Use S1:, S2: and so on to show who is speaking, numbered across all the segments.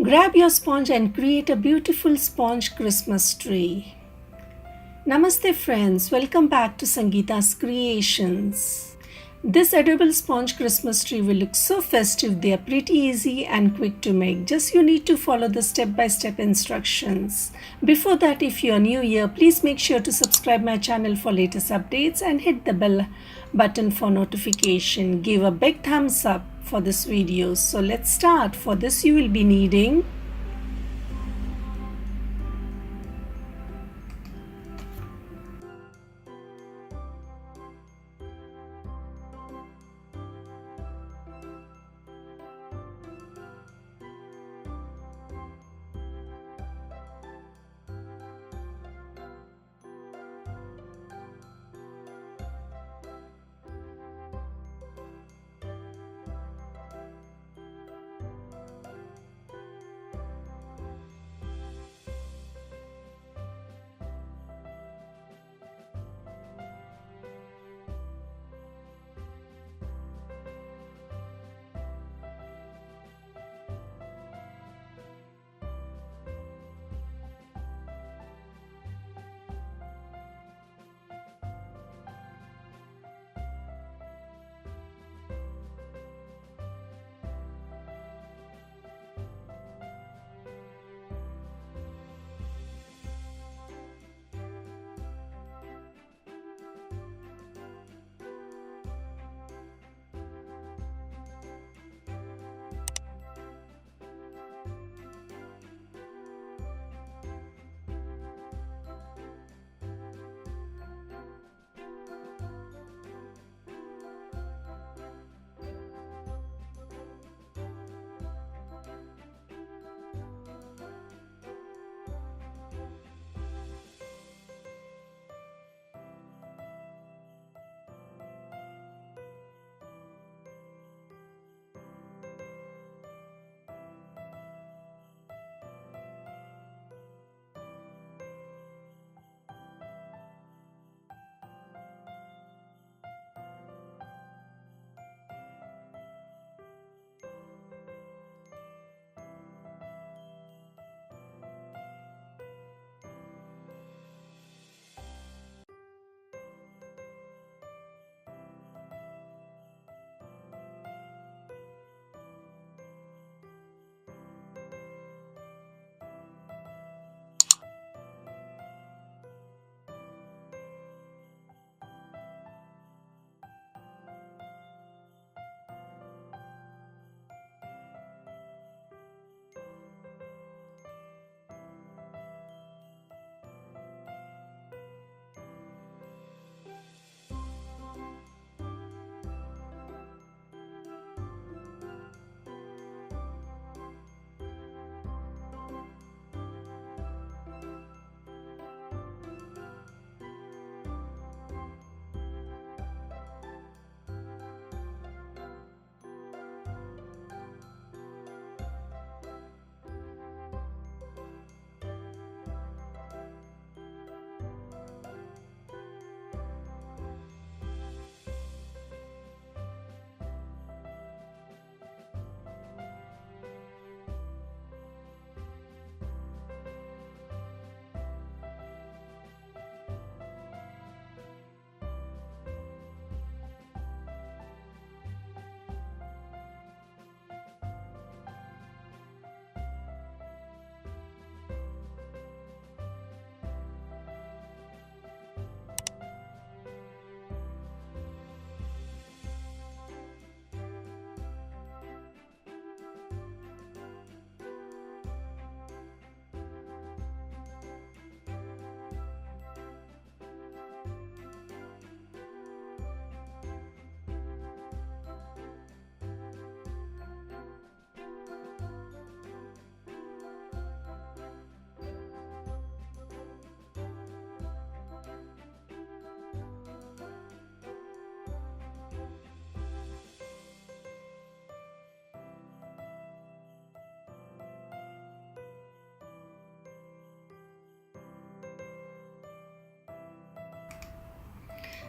S1: Grab your sponge and create a beautiful sponge Christmas tree. Namaste friends, welcome back to Sangeeta's Creations. This adorable sponge Christmas tree will look so festive. They are pretty easy and quick to make. Just you need to follow the step-by-step instructions. Before that, if you are new here, please make sure to subscribe my channel for latest updates and hit the bell button for notification. Give a big thumbs up for this video. So let's start. For this you will be needing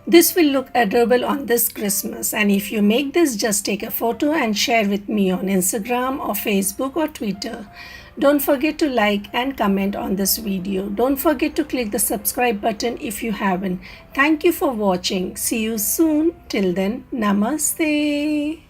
S1: This will look adorable on this Christmas, and if you make this, just take a photo and share with me on Instagram or Facebook or Twitter. Don't forget to like and comment on this video. Don't forget to click the subscribe button if you haven't. Thank you for watching. See you soon. Till then, namaste.